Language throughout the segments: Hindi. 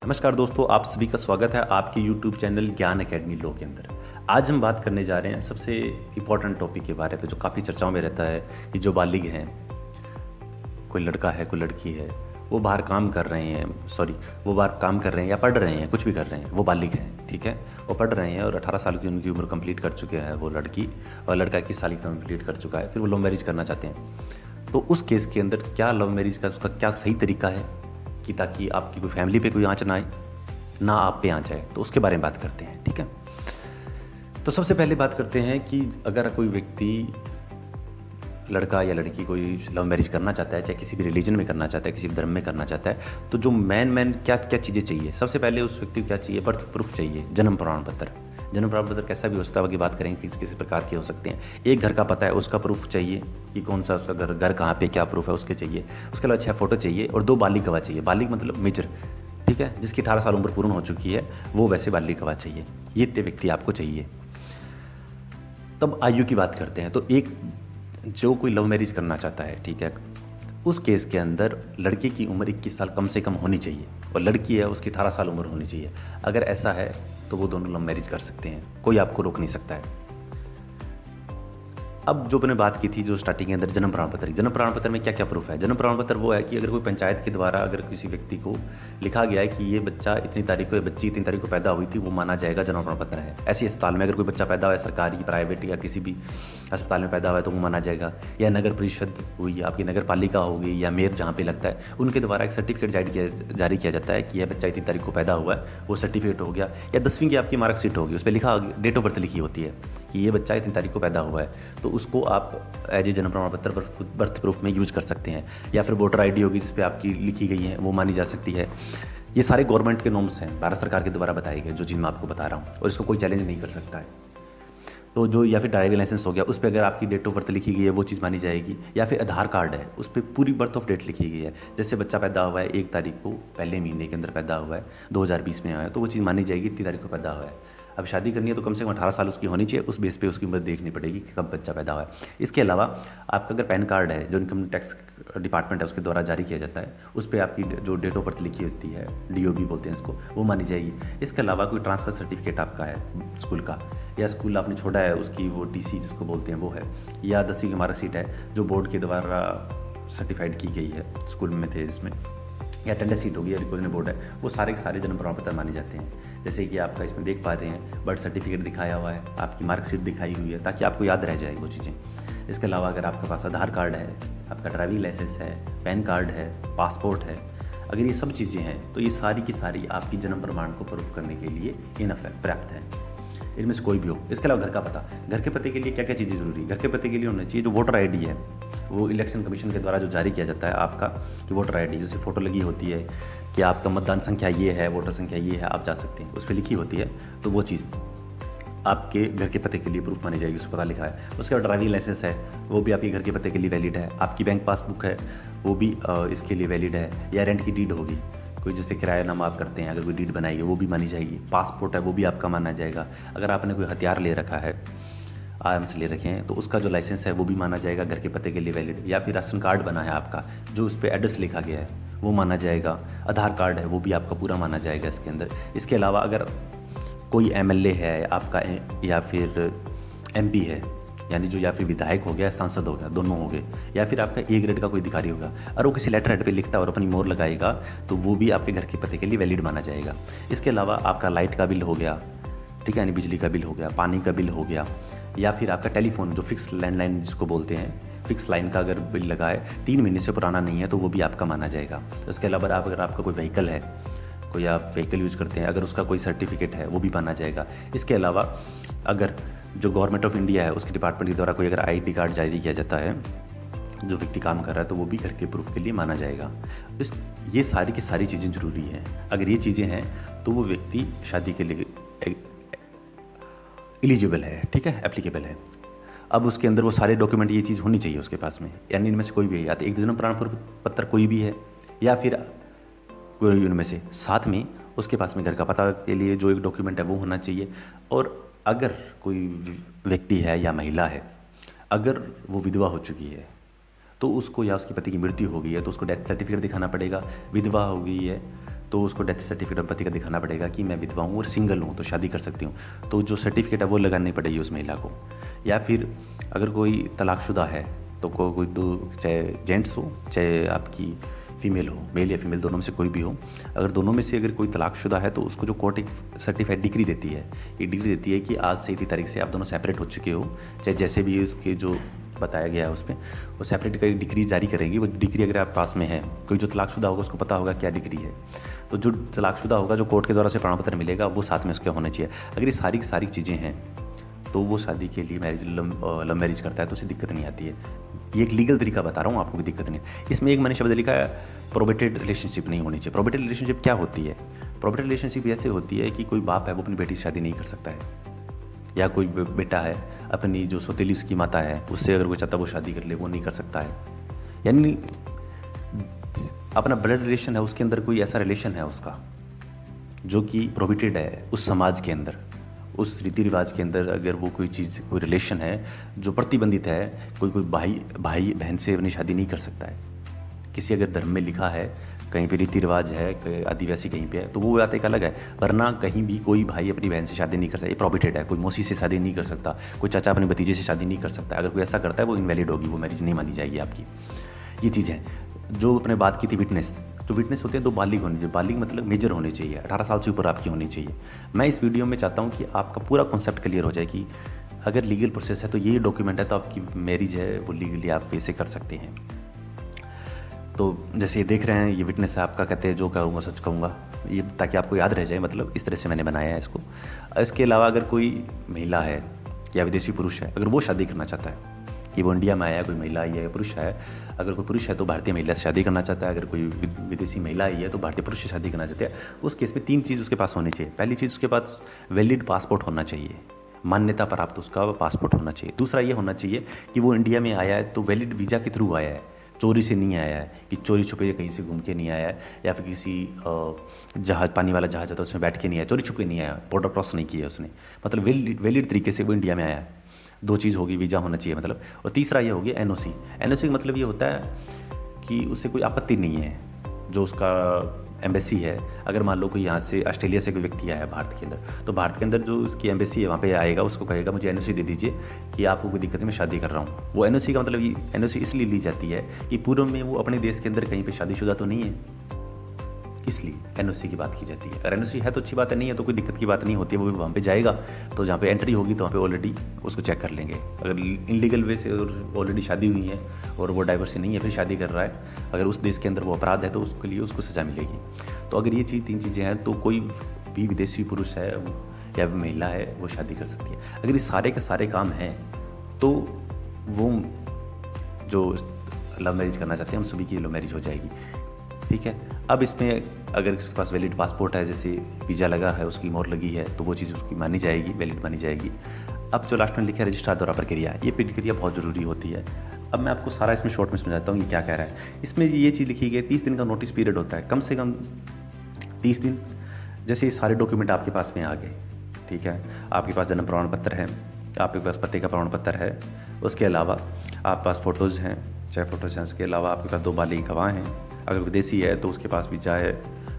नमस्कार दोस्तों, आप सभी का स्वागत है आपके YouTube चैनल ज्ञान एकेडमी लॉ के अंदर। आज हम बात करने जा रहे हैं सबसे इम्पोर्टेंट टॉपिक के बारे में जो काफ़ी चर्चाओं में रहता है कि जो बालिग हैं, कोई लड़का है, कोई लड़की है, वो बाहर काम कर रहे हैं, वो बाहर काम कर रहे हैं या पढ़ रहे हैं, कुछ भी कर रहे हैं, वो बालिग हैं, ठीक है। वो पढ़ रहे हैं और 18 साल की उनकी उम्र कंप्लीट कर चुके हैं वो लड़की, और लड़का 21 साल की कंप्लीट कर चुका है, फिर वो लव मैरिज करना चाहते हैं। तो उस केस के अंदर क्या लव मैरिज का उसका क्या सही तरीका है कि ताकि आपकी कोई फैमिली पे कोई आँच ना आए, ना आप पे आँच आए, तो उसके बारे में बात करते हैं, ठीक है। तो सबसे पहले बात करते हैं कि अगर कोई व्यक्ति, लड़का या लड़की कोई लव मैरिज करना चाहता है, चाहे किसी भी रिलीजन में करना चाहता है, किसी भी धर्म में करना चाहता है, तो जो मेन क्या क्या चीज़ें चाहिए। सबसे पहले उस व्यक्ति को क्या चाहिए? बर्थ प्रूफ चाहिए, जन्म प्रमाण पत्र। जन्म प्रमाण पत्र कैसा भी हो सकता है, आगे बात करेंगे किस किस प्रकार के हो सकते हैं। एक घर का पता है, उसका प्रूफ चाहिए कि कौन सा उसका घर कहाँ पे, क्या प्रूफ है उसके चाहिए। उसके अलावा 6 फोटो चाहिए और 2 बालिग गवाह चाहिए। बालिग मतलब मेजर, ठीक है, जिसकी 18 साल उम्र पूर्ण हो चुकी है, वो वैसे बालिग गवाह चाहिए। ये इतने व्यक्ति आपको चाहिए। तब आयु की बात करते हैं। तो एक जो कोई लव मैरिज करना चाहता है, ठीक है, उस केस के अंदर लड़के की उम्र 21 साल कम से कम होनी चाहिए और लड़की है उसकी 18 साल उम्र होनी चाहिए। अगर ऐसा है तो वो दोनों लव मैरिज कर सकते हैं, कोई आपको रोक नहीं सकता है। अब जो मैंने बात की थी जो स्टार्टिंग के अंदर जन्म प्रमाण पत्र, जन्म प्रमाण पत्र में क्या क्या प्रूफ है। जन्म प्रमाण पत्र वो है कि अगर कोई पंचायत के द्वारा अगर किसी व्यक्ति को लिखा गया है कि ये बच्चा इतनी तारीख को, बच्ची इतनी तारीख को पैदा हुई थी, वो माना जाएगा जन्म प्रमाण पत्र है। ऐसे अस्पताल में अगर कोई बच्चा पैदा हुआ है, सरकारी, प्राइवेट या किसी भी अस्पताल में पैदा हुआ है, तो वो माना जाएगा। या नगर परिषद हुई, आपकी नगर पालिका होगी या मेयर जहाँ पे लगता है, उनके द्वारा एक सर्टिफिकेट जारी किया जाता है कि यह बच्चा इतनी तारीख को पैदा हुआ है, वो सर्टिफिकेट हो गया। या 10वीं की आपकी मार्कशीट होगी, उस पर लिखा डेट ऑफ बर्थ लिखी होती है कि ये बच्चा इतनी तारीख को पैदा हुआ है, तो उसको आप एज ए जन्म प्रमाण पत्र बर्थ प्रूफ में यूज कर सकते हैं। या फिर वोटर आईडी होगी जिस पे आपकी लिखी गई है, वो मानी जा सकती है। ये सारे गवर्नमेंट के नॉर्म्स हैं, भारत सरकार के द्वारा बताए गए, जो चीज़ मैं आपको बता रहा हूँ, और इसको कोई चैलेंज नहीं कर सकता है। तो जो, या फिर ड्राइविंग लाइसेंस हो गया, उस पर अगर आपकी डेट ऑफ बर्थ लिखी गई है, वो चीज़ मानी जाएगी। या फिर आधार कार्ड है, उस पर पूरी बर्थ ऑफ डेट लिखी गई है। जैसे बच्चा पैदा हुआ है 1 तारीख को, पहले महीने के अंदर पैदा हुआ है, 2020 में आया है, तो वो चीज़ मानी जाएगी, इतनी तारीख को पैदा हुआ है। अब शादी करनी है तो कम से कम 18 साल उसकी होनी चाहिए, उस बेस पे उसकी उम्र देखनी पड़ेगी कि कब बच्चा पैदा हुआ है। इसके अलावा आपका अगर पैन कार्ड है, जो इनकम टैक्स डिपार्टमेंट है उसके द्वारा जारी किया जाता है, उस पर आपकी जो डेट ऑफ बर्थ लिखी होती है, डीओबी बोलते हैं इसको, वो मानी जाएगी। इसके अलावा कोई ट्रांसफ़र सर्टिफिकेट आपका है स्कूल का, या स्कूल आपने छोड़ा है उसकी वो टीसी जिसको बोलते हैं वो है, या 10वीं की मार्कशीट है जो बोर्ड के द्वारा सर्टिफाइड की गई है, स्कूल में थे इसमें, या अटेंडेंस सीट होगी या रिकॉर्डिंग बोर्ड है, वो सारे के सारे जन्म प्रमाण पत्र माने जाते हैं। जैसे कि आपका इसमें देख पा रहे हैं, बर्थ सर्टिफिकेट दिखाया हुआ है, आपकी मार्कशीट दिखाई हुई है, ताकि आपको याद रह जाए वो चीज़ें। इसके अलावा अगर आपके पास आधार कार्ड है, आपका ड्राइविंग लाइसेंस है, पैन कार्ड है, पासपोर्ट है, अगर ये सब चीज़ें हैं तो ये सारी की सारी आपकी जन्म प्रमाण को प्रूफ करने के लिए इनफ है, पर्याप्त है। इनमें से कोई भी हो। इसके अलावा घर का पता, घर के पते के लिए क्या क्या चीज़ें ज़रूरी है? घर के पते के लिए होना चाहिए जो वोटर आईडी है, वो इलेक्शन कमीशन के द्वारा जो जारी किया जाता है आपका, कि वोटर आईडी, जैसे फ़ोटो लगी होती है कि आपका मतदान संख्या ये है, वोटर संख्या ये है, आप जा सकते हैं, उस पर लिखी होती है, तो वो चीज़ आपके घर के पते के लिए प्रूफ मानी जाएगी, उस पर पता लिखा है। उसके बाद ड्राइविंग लाइसेंस है, वो भी आपके घर के पते के लिए वैलिड है। आपकी बैंक पासबुक है, वो भी इसके लिए वैलिड है। या रेंट की डीड होगी, कोई जैसे किरायानामा आप करते हैं, अगर कोई डीड बनाएगी वो भी मानी जाएगी। पासपोर्ट है, वो भी आपका माना जाएगा। अगर आपने कोई हथियार ले रखा है, आर्म्स ले रखे हैं, तो उसका जो लाइसेंस है वो भी माना जाएगा, घर के पते के लिए वैलिड। या फिर राशन कार्ड बना है आपका, जो उस पर एड्रेस लिखा गया है, वो माना जाएगा। आधार कार्ड है, वो भी आपका पूरा माना जाएगा इसके अंदर। इसके अलावा अगर कोई एमएलए है आपका, या फिर एमपी है, यानी जो या फिर विधायक हो गया, सांसद हो गया, दोनों हो गए, या फिर आपका ए ग्रेड का कोई अधिकारी होगा, और वो किसी लेटर हेड पे लिखता है और अपनी मोहर लगाएगा, तो वो भी आपके घर के पते के लिए वैलिड माना जाएगा। इसके अलावा आपका लाइट का बिल हो गया, ठीक है, यानी बिजली का बिल हो गया, पानी का बिल हो गया, या फिर आपका टेलीफोन, जो फिक्स लैंडलाइन जिसको बोलते हैं, फिक्स लाइन का अगर बिल लगा है, 3 महीने से पुराना नहीं है, तो वो भी आपका माना जाएगा। उसके अलावा अगर आपका कोई व्हीकल है, कोई आप व्हीकल यूज़ करते हैं, अगर उसका कोई सर्टिफिकेट है, वो भी माना जाएगा। इसके अलावा अगर जो गवर्नमेंट ऑफ इंडिया है उसके डिपार्टमेंट के द्वारा कोई अगर आईडी कार्ड जारी किया जाता है, जो व्यक्ति काम कर रहा है, तो वो भी घर के प्रूफ के लिए माना जाएगा। ये सारी की सारी चीज़ें ज़रूरी हैं। अगर ये चीज़ें हैं तो वो व्यक्ति शादी के लिए एलिजिबल है, ठीक है, एप्लीकेबल है। अब उसके अंदर वो सारे डॉक्यूमेंट, ये चीज़ होनी चाहिए उसके पास में, यानी इनमें से कोई भी है, या तो एक जन्म प्रमाण पत्र कोई भी है, या फिर कोई उनमें से, साथ में उसके पास में घर का पता के लिए जो एक डॉक्यूमेंट है वो होना चाहिए। और अगर कोई व्यक्ति है या महिला है, अगर वो विधवा हो चुकी है, तो उसको, या उसके पति की मृत्यु हो गई है, तो उसको डेथ सर्टिफिकेट दिखाना पड़ेगा। विधवा हो गई है तो उसको डेथ सर्टिफिकेट पति का दिखाना पड़ेगा कि मैं विधवा हूँ और सिंगल हूँ, तो शादी कर सकती हूँ। तो जो सर्टिफिकेट है वो लगानी पड़ेगी उस महिला को। या फिर अगर कोई तलाकशुदा है तो कोई दो, चाहे जेंट्स हो चाहे आपकी फीमेल हो, मेल या फीमेल दोनों में से कोई भी हो, अगर दोनों में से अगर कोई तलाकशुदा है तो उसको जो कोर्ट एक सर्टिफाइड डिग्री देती है, ये डिग्री देती है कि आज से इतनी तारीख से आप दोनों सेपरेट हो चुके हो, चाहे जैसे भी उसके जो बताया गया है उसमें वो सेपरेट का डिग्री जारी करेंगी। वो डिग्री अगर आप पास में है, कोई जो तलाकशुदा होगा उसको पता होगा क्या डिग्री है, तो जो तलाकशुदा होगा जो कोर्ट के द्वारा से प्रमाण पत्र मिलेगा वो साथ में उसके होने चाहिए। अगर ये सारी की सारी चीज़ें हैं तो वो शादी के लिए लव मैरिज करता है तो उसे दिक्कत नहीं आती है। ये एक लीगल तरीका बता रहा हूँ, आपको भी दिक्कत नहीं है। इसमें एक मैंने शब्द लिखा है प्रोबेटेड रिलेशनशिप नहीं होनी चाहिए। प्रोबेटेड रिलेशनशिप क्या होती है? प्रोबेटेड रिलेशनशिप ऐसे होती है कि कोई बाप है वो अपनी बेटी से शादी नहीं कर सकता है, या कोई बेटा है अपनी जो सौतेली उसकी माता है उससे अगर वो चाहता वो शादी कर ले, वो नहीं कर सकता है। यानी अपना ब्लड रिलेशन है उसके अंदर कोई ऐसा रिलेशन है उसका जो कि प्रोहिबिटेड है उस समाज के अंदर, उस रीति रिवाज के अंदर अगर वो कोई चीज़ कोई रिलेशन है जो प्रतिबंधित है, कोई भाई बहन से अपनी शादी नहीं कर सकता है। किसी अगर धर्म में लिखा है, कहीं पे रीति रिवाज है, आदिवासी कहीं पे है, तो वो बात एक अलग है, वरना कहीं भी कोई भाई अपनी बहन से शादी नहीं कर सकता, ये प्रोहिबिटेड है। कोई मौसी से शादी नहीं कर सकता, कोई चाचा अपने भतीजे से शादी नहीं कर सकता। अगर कोई ऐसा करता है वो इनवैलिड होगी, वो मैरिज नहीं मानी जाएगी आपकी। ये चीज़ है। जो अपने बात की थी विटनेस, तो विटनेस होते हैं तो बालिग होनी चाहिए। बालिग मतलब मेजर होनी चाहिए, 18 साल से ऊपर आपकी होनी चाहिए। मैं इस वीडियो में चाहता हूँ कि आपका पूरा कॉन्सेप्ट क्लियर हो जाए कि अगर लीगल प्रोसेस है तो ये डॉक्यूमेंट है तो आपकी मैरिज है वो लीगली आप वैसे कर सकते हैं। तो जैसे ये देख रहे हैं, ये विटनेस है आपका, कहते हैं जो कहूँगा सच कहूँगा, ये ताकि आपको याद रह जाए, मतलब इस तरह से मैंने बनाया है इसको। इसके अलावा अगर कोई महिला है या विदेशी पुरुष है, अगर वो शादी करना चाहता है कि वो इंडिया में आया, कोई महिला आई है, पुरुष है, अगर कोई पुरुष है तो भारतीय महिला से शादी करना चाहता है, अगर कोई विदेशी महिला आई है तो भारतीय पुरुष से शादी करना चाहते हैं, उस केस में 3 चीज़ उसके पास होनी चाहिए। पहली चीज़ उसके पास वैलिड पासपोर्ट होना चाहिए, मान्यता प्राप्त उसका पासपोर्ट होना चाहिए। दूसरा ये होना चाहिए कि वो इंडिया में आया है तो वैलिड वीज़ा के थ्रू आया है, चोरी से नहीं आया है, कि चोरी छुपे कहीं से घूम के नहीं आया है, या फिर किसी जहाज, पानी वाला जहाज है तो उसमें बैठ के नहीं आया, चोरी छुपे नहीं आया, बॉर्डर क्रॉस नहीं किया उसने, मतलब वैलिड तरीके से वो इंडिया में आया है। 2 चीज़ होगी, वीज़ा होना चाहिए मतलब। और तीसरा ये हो गया एनओसी। एनओसी का मतलब ये होता है कि उससे कोई आपत्ति नहीं है, जो उसका एम्बेसी है। अगर मान लो कोई यहाँ से ऑस्ट्रेलिया से कोई व्यक्ति आया है भारत के अंदर, तो भारत के अंदर जो उसकी एम्बेसी है वहाँ पे आएगा, उसको कहेगा मुझे एनओसी दे दीजिए कि आपको कोई दिक्कत है, मैं शादी कर रहा हूँ। वो एनओसी का मतलब, ये एनओसी इसलिए ली जाती है कि पूर्व में वो अपने देश के अंदर कहीं पर शादीशुदा तो नहीं है, इसलिए एनओसी की बात की जाती है। अगर एनओसी है तो अच्छी बात है, नहीं है तो कोई दिक्कत की बात नहीं होती है। वो भी वहाँ पे जाएगा तो जहाँ पे एंट्री होगी तो वहाँ पे ऑलरेडी उसको चेक कर लेंगे। अगर इनलीगल वे से ऑलरेडी शादी हुई है और वो डाइवर्सी नहीं है फिर शादी कर रहा है, अगर उस देश के अंदर वो अपराध है तो उसके लिए उसको सज़ा मिलेगी। तो अगर ये 3 चीज़ें हैं तो कोई भी विदेशी पुरुष है या महिला है वो शादी कर सकती है। अगर ये सारे के सारे काम हैं तो वो जो लव मैरिज करना चाहते हैं उन सभी की लव मैरिज हो जाएगी। ठीक है। अब इसमें अगर उसके पास वैलिड पासपोर्ट है, जैसे वीज़ा लगा है, उसकी मोहर लगी है, तो वो चीज़ उसकी मानी जाएगी, वैलिड मानी जाएगी। अब जो लास्ट में लिखा है रजिस्ट्रार द्वारा प्रक्रिया, ये प्रक्रिया बहुत ज़रूरी होती है। अब मैं आपको सारा इसमें शॉर्ट में समझाता हूँ ये क्या कह रहा है। इसमें ये चीज़ लिखी गई 30 दिन का नोटिस पीरियड होता है, कम से कम 30 दिन। जैसे ये सारे डॉक्यूमेंट आपके पास में आ गए, ठीक है, आपके पास जन्म प्रमाण पत्र है, आपके पास पते का प्रमाण पत्र है, उसके अलावा आपके पास फ़ोटोज़ हैं, चाहे फ़ोटोज़ हैं, उसके अलावा आपके पास 2 बालिग गवाह हैं, अगर विदेशी है तो उसके पास वीज़ा है,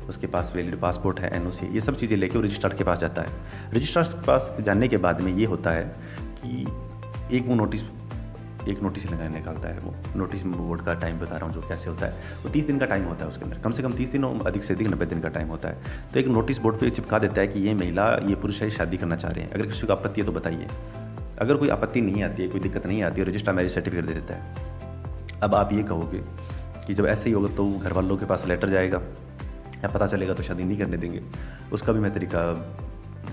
उसके पास वैलिड पासपोर्ट है, एनओसी, ये सब चीज़ें लेके वो रजिस्ट्रार के पास जाता है। रजिस्ट्रार के पास जाने के बाद में ये होता है कि एक नोटिस निकालता है। वो नोटिस बोर्ड का टाइम बता रहा हूँ जो कैसे होता है, वो 30 दिन का टाइम होता है उसके अंदर, कम से कम 30 दिन और अधिक से अधिक 90 दिन का टाइम होता है। तो एक नोटिस बोर्ड पे चिपका देता है कि ये महिला, ये पुरुष है, शादी करना चाह रहे हैं, अगर किसी को आपत्ति है तो बताइए। अगर कोई आपत्ति नहीं आती है, कोई दिक्कत नहीं आती है, रजिस्ट्रार मैरिज सर्टिफिकेट दे देता है। अब आप ये कहोगे कि जब ऐसे ही होगा तो घर वालों के पास लेटर जाएगा या पता चलेगा तो शादी नहीं करने देंगे। उसका भी मैं तरीका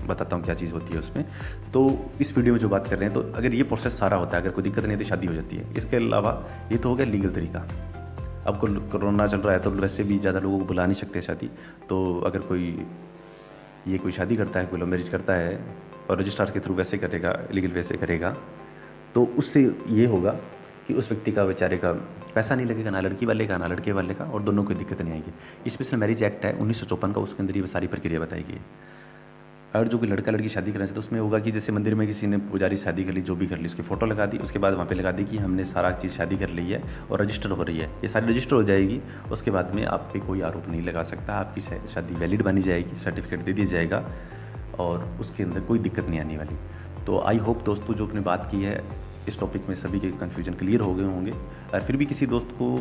बताता हूँ क्या चीज़ होती है उसमें। तो इस वीडियो में जो बात कर रहे हैं, तो अगर ये प्रोसेस सारा होता है, अगर कोई दिक्कत नहीं तो शादी हो जाती है। इसके अलावा ये तो हो गया लीगल तरीका। अब कोरोना चल रहा है तो वैसे भी ज़्यादा लोगों को बुला नहीं सकते शादी, तो अगर कोई शादी करता है, कोई लव मैरिज करता है और रजिस्ट्रार के थ्रू वैसे करेगा, लीगल वैसे करेगा, तो उससे ये होगा कि उस व्यक्ति का, बेचारे का पैसा नहीं लगेगा, ना लड़की वाले का ना लड़के वाले का, और दोनों को दिक्कत नहीं आएगी। स्पेशल मैरिज एक्ट है 1954 का, उसके अंदर ये सारी प्रक्रिया बताई गई है। अगर जो कोई लड़का लड़की शादी करना चाहता है, उसमें होगा कि जैसे मंदिर में किसी ने पुजारी शादी कर ली, जो भी कर ली, उसकी फ़ोटो लगा दी, उसके बाद वहाँ पे लगा दी कि हमने सारा चीज़ शादी कर ली है और रजिस्टर हो रही है। ये सारी रजिस्टर हो जाएगी, उसके बाद में आप पे कोई आरोप नहीं लगा सकता, आपकी शादी वैलिड मानी जाएगी, सर्टिफिकेट दे दिया जाएगा और उसके अंदर कोई दिक्कत नहीं आने वाली। तो आई होप दोस्तों जो अपने बात की है इस टॉपिक में सभी के कन्फ्यूजन क्लियर हो गए होंगे। और फिर भी किसी दोस्त को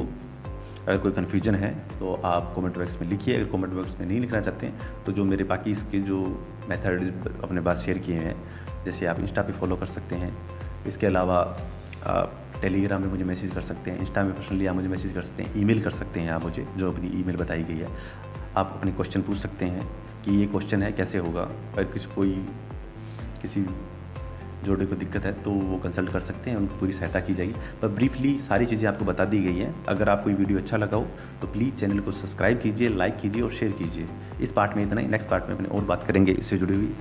अगर कोई कन्फ्यूजन है तो आप कमेंट बॉक्स में लिखिए। अगर कमेंट बॉक्स में नहीं लिखना चाहते हैं तो जो मेरे बाकी इसके जो मेथड अपने पास शेयर किए हैं, जैसे आप इंस्टा पे फॉलो कर सकते हैं, इसके अलावा आप टेलीग्राम में मुझे मैसेज कर सकते हैं, इंस्टा में पर्सनली आप मुझे मैसेज कर सकते हैं, ईमेल कर सकते हैं आप मुझे, जो अपनी ईमेल बताई गई है। आप अपने क्वेश्चन पूछ सकते हैं कि ये क्वेश्चन है कैसे होगा। अगर किसी जोड़े को दिक्कत है तो वो कंसल्ट कर सकते हैं, उनको पूरी सहायता की जाएगी। पर ब्रीफली सारी चीज़ें आपको बता दी गई हैं। अगर आपको ये वीडियो अच्छा लगा हो तो प्लीज़ चैनल को सब्सक्राइब कीजिए, लाइक कीजिए और शेयर कीजिए। इस पार्ट में इतना ही, नेक्स्ट पार्ट में अपने और बात करेंगे इससे जुड़ी हुई।